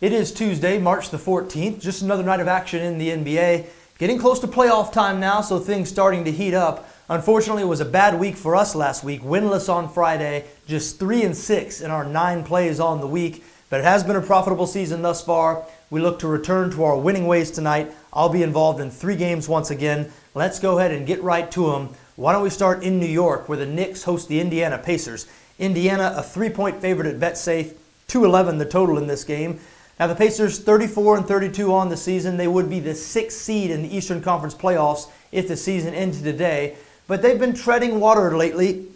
It is Tuesday, March the 14th, just another night of action in the NBA. Getting close to playoff time now, so things starting to heat up. Unfortunately, it was a bad week for us last week. Winless on Friday, just 3-6 in our 9 plays on the week. But it has been a profitable season thus far. We look to return to our winning ways tonight. I'll be involved in 3 games once again. Let's go ahead and get right to them. Why don't we start in New York, where the Knicks host the Indiana Pacers. Indiana, a 3-point favorite at Betsafe, 211 the total in this game. Now the Pacers 34-32 on the season. They would be the 6th seed in the Eastern Conference playoffs if the season ended today. But they've been treading water lately.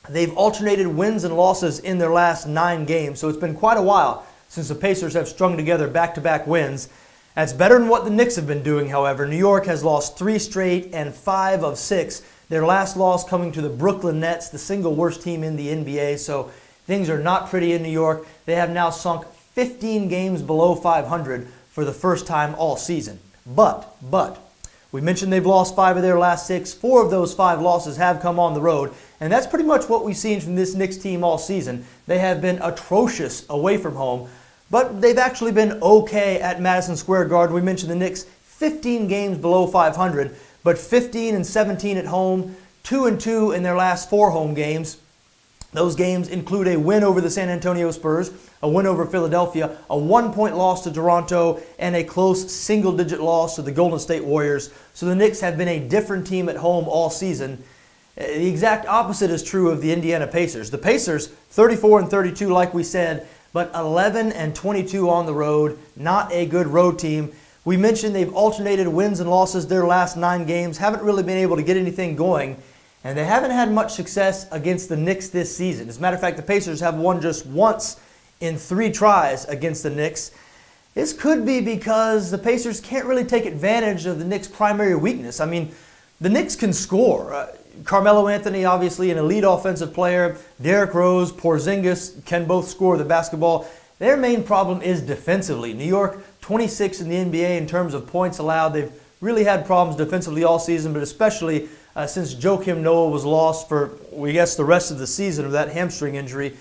They've alternated wins and losses in their last 9 games. So it's been quite a while since the Pacers have strung together back-to-back wins. That's better than what the Knicks have been doing, however. New York has lost 3 straight and 5 of 6. Their last loss coming to the Brooklyn Nets, the single worst team in the NBA. So things are not pretty in New York. They have now sunk 15 games below 500 for the first time all season. But, we mentioned they've lost 5 of their last 6. 4 of those 5 losses have come on the road. And that's pretty much what we've seen from this Knicks team all season. They have been atrocious away from home, but they've actually been okay at Madison Square Garden. We mentioned the Knicks 15 games below 500, but 15-17 at home, 2-2 in their last 4 home games. Those games include a win over the San Antonio Spurs, a win over Philadelphia, a 1-point loss to Toronto, and a close single-digit loss to the Golden State Warriors. So the Knicks have been a different team at home all season. The exact opposite is true of the Indiana Pacers. The Pacers, 34-32 like we said, but 11-22 on the road. Not a good road team. We mentioned they've alternated wins and losses their last 9 games, haven't really been able to get anything going. And they haven't had much success against the Knicks this season. As a matter of fact, the Pacers have won just once in 3 tries against the Knicks. This could be because the Pacers can't really take advantage of the Knicks' primary weakness. I mean, the Knicks can score. Carmelo Anthony, obviously an elite offensive player. Derrick Rose, Porzingis can both score the basketball. Their main problem is defensively. New York, 26 in the NBA in terms of points allowed. They've really had problems defensively all season, but especially since Joakim Noah was lost for, we guess, the rest of the season with that hamstring injury.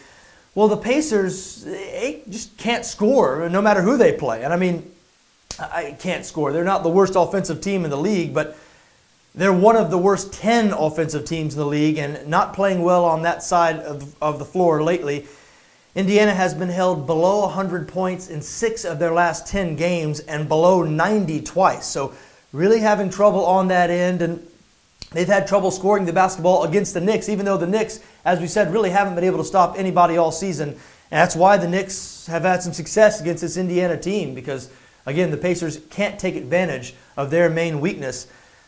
Well, the Pacers just can't score no matter who they play. And I mean, I can't score. They're not the worst offensive team in the league, but they're one of the worst 10 offensive teams in the league and not playing well on that side of the floor lately. Indiana has been held below 100 points in 6 of their last 10 games and below 90 twice. So really having trouble on that end, and they've had trouble scoring the basketball against the Knicks, even though the Knicks, as we said, really haven't been able to stop anybody all season. And that's why the Knicks have had some success against this Indiana team, because, again, the Pacers can't take advantage of their main weakness.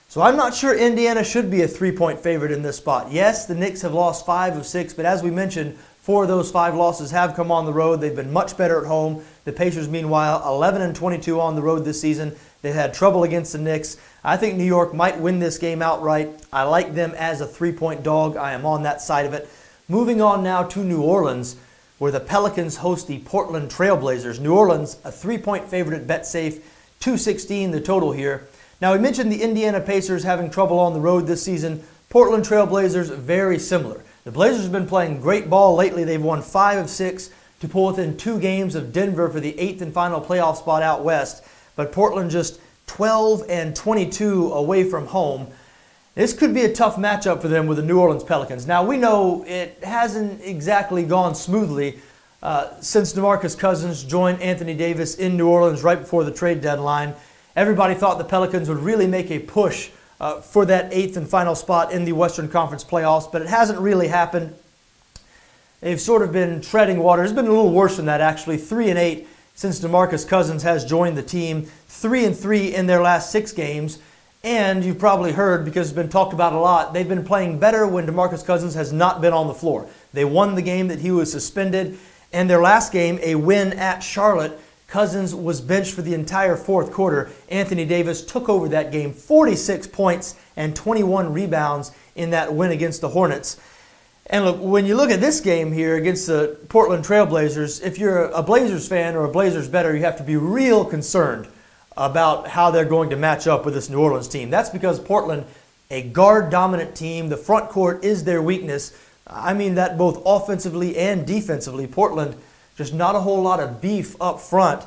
So I'm not sure Indiana should be a 3-point favorite in this spot. Yes, the Knicks have lost 5 of 6, but as we mentioned, 4 of those 5 losses have come on the road. They've been much better at home. The Pacers, meanwhile, 11-22 on the road this season. They've had trouble against the Knicks. I think New York might win this game outright. I like them as a 3-point dog. I am on that side of it. Moving on now to New Orleans, where the Pelicans host the Portland Trail Blazers. New Orleans, a 3-point favorite at Betsafe, 216 the total here. Now, we mentioned the Indiana Pacers having trouble on the road this season. Portland Trail Blazers, very similar. The Blazers have been playing great ball lately. They've won 5 of 6 to pull within 2 games of Denver for the 8th and final playoff spot out west. But Portland just 12-22 away from home. This could be a tough matchup for them with the New Orleans Pelicans. Now, we know it hasn't exactly gone smoothly since DeMarcus Cousins joined Anthony Davis in New Orleans right before the trade deadline. Everybody thought the Pelicans would really make a push for that 8th and final spot in the Western Conference playoffs, but it hasn't really happened. They've sort of been treading water. It's been a little worse than that, actually. 3-8 since DeMarcus Cousins has joined the team. 3-3 in their last 6 games. And you've probably heard, because it's been talked about a lot, they've been playing better when DeMarcus Cousins has not been on the floor. They won the game that he was suspended. And their last game, a win at Charlotte, Cousins was benched for the entire 4th quarter. Anthony Davis took over that game, 46 points and 21 rebounds in that win against the Hornets. And look, when you look at this game here against the Portland Trail Blazers, if you're a Blazers fan or a Blazers bettor, you have to be real concerned about how they're going to match up with this New Orleans team. That's because Portland, a guard-dominant team, the front court is their weakness. I mean that both offensively and defensively. Portland, just not a whole lot of beef up front.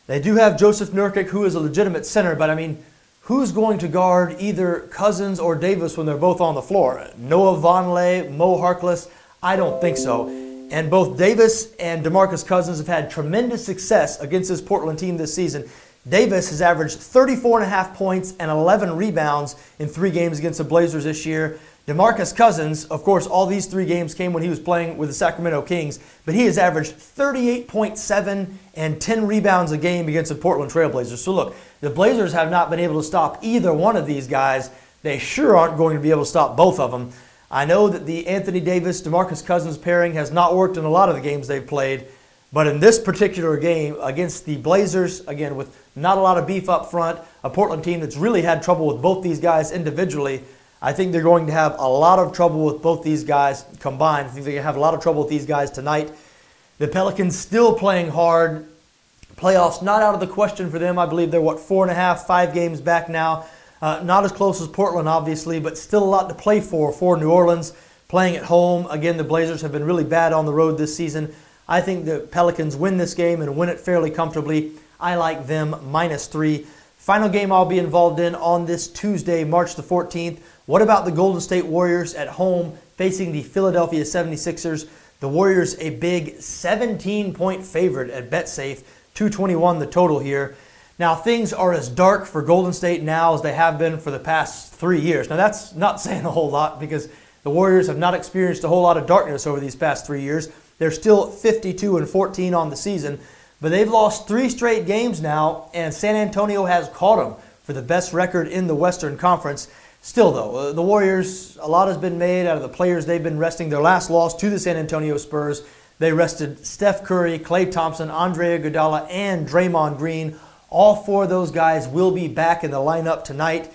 They do have Joseph Nurkic, who is a legitimate center, but I mean, who's going to guard either Cousins or Davis when they're both on the floor? Noah Vonleh, Mo Harkless? I don't think so. And both Davis and DeMarcus Cousins have had tremendous success against this Portland team this season. Davis has averaged 34.5 points and 11 rebounds in 3 games against the Blazers this year. DeMarcus Cousins, of course, all these 3 games came when he was playing with the Sacramento Kings, but he has averaged 38.7 and 10 rebounds a game against the Portland Trail Blazers. So look, the Blazers have not been able to stop either one of these guys. They sure aren't going to be able to stop both of them. I know that the Anthony Davis-DeMarcus Cousins pairing has not worked in a lot of the games they've played, but in this particular game against the Blazers, again, with not a lot of beef up front, a Portland team that's really had trouble with both these guys individually, I think they're going to have a lot of trouble with both these guys combined. I think they're going to have a lot of trouble with these guys tonight. The Pelicans still playing hard. Playoffs not out of the question for them. I believe they're, 4.5, 5 games back now. Not as close as Portland, obviously, but still a lot to play for New Orleans. Playing at home. Again, the Blazers have been really bad on the road this season. I think the Pelicans win this game and win it fairly comfortably. I like them -3. Final game I'll be involved in on this Tuesday, March the 14th. What about the Golden State Warriors at home facing the Philadelphia 76ers? The Warriors a big 17-point favorite at Betsafe, 221 the total here. Now, things are as dark for Golden State now as they have been for the past 3 years. Now, that's not saying a whole lot because the Warriors have not experienced a whole lot of darkness over these past 3 years. They're still 52-14 on the season, but they've lost 3 straight games now, and San Antonio has caught them for the best record in the Western Conference. Still, though, the Warriors, a lot has been made out of the players they've been resting. Their last loss to the San Antonio Spurs, they rested Steph Curry, Klay Thompson, Andre Iguodala, and Draymond Green. All 4 of those guys will be back in the lineup tonight.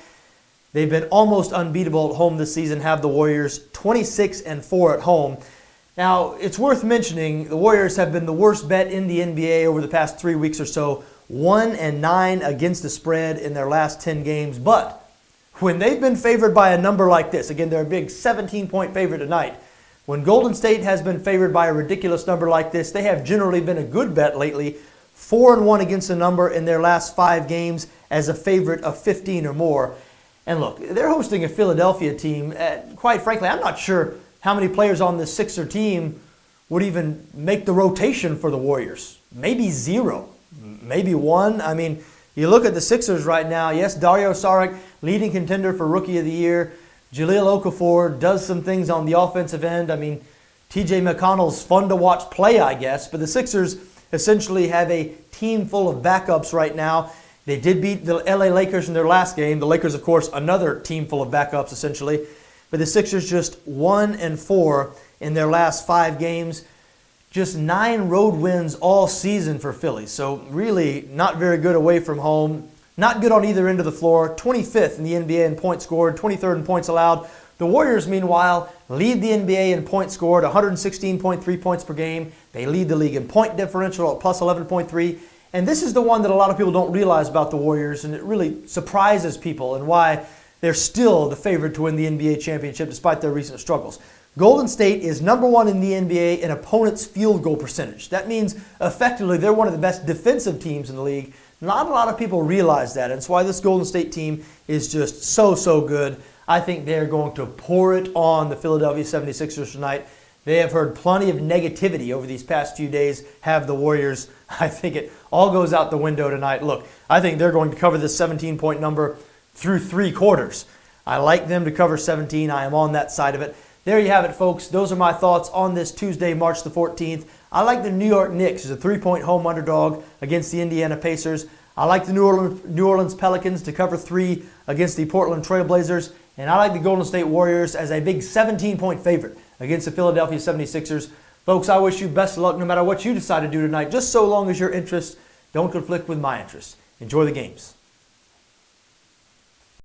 They've been almost unbeatable at home this season, have the Warriors, 26-4 at home. Now, it's worth mentioning the Warriors have been the worst bet in the NBA over the past 3 weeks or so, 1-9 against the spread in their last 10 games. But when they've been favored by a number like this, again, they're a big 17-point favorite tonight. When Golden State has been favored by a ridiculous number like this, they have generally been a good bet lately, 4-1 against the number in their last 5 games as a favorite of 15 or more. And look, they're hosting a Philadelphia team. Quite frankly, I'm not sure how many players on this Sixer team would even make the rotation for the Warriors. Maybe 0, maybe 1. I mean, you look at the Sixers right now. Yes, Dario Saric, leading contender for Rookie of the Year. Jahlil Okafor does some things on the offensive end. I mean, TJ McConnell's fun to watch play, I guess. But the Sixers essentially have a team full of backups right now. They did beat the LA Lakers in their last game. The Lakers, of course, another team full of backups, essentially. But the Sixers just 1-4 in their last 5 games. Just 9 road wins all season for Philly. So really not very good away from home. Not good on either end of the floor. 25th in the NBA in points scored, 23rd in points allowed. The Warriors, meanwhile, lead the NBA in points scored, 116.3 points per game. They lead the league in point differential at plus 11.3. And this is the one that a lot of people don't realize about the Warriors, and it really surprises people and why they're still the favorite to win the NBA championship despite their recent struggles. Golden State is number 1 in the NBA in opponents' field goal percentage. That means effectively they're one of the best defensive teams in the league. Not a lot of people realize that, and it's why this Golden State team is just so good. I think they're going to pour it on the Philadelphia 76ers tonight. They have heard plenty of negativity over these past few days, have the Warriors. I think it all goes out the window tonight. Look, I think they're going to cover this 17-point number through 3 quarters. I like them to cover 17. I am on that side of it. There you have it, folks. Those are my thoughts on this Tuesday, March the 14th. I like the New York Knicks as a 3-point home underdog against the Indiana Pacers. I like the New Orleans Pelicans to cover 3 against the Portland Trail Blazers. And I like the Golden State Warriors as a big 17-point favorite against the Philadelphia 76ers. Folks, I wish you best of luck no matter what you decide to do tonight, just so long as your interests don't conflict with my interests. Enjoy the games.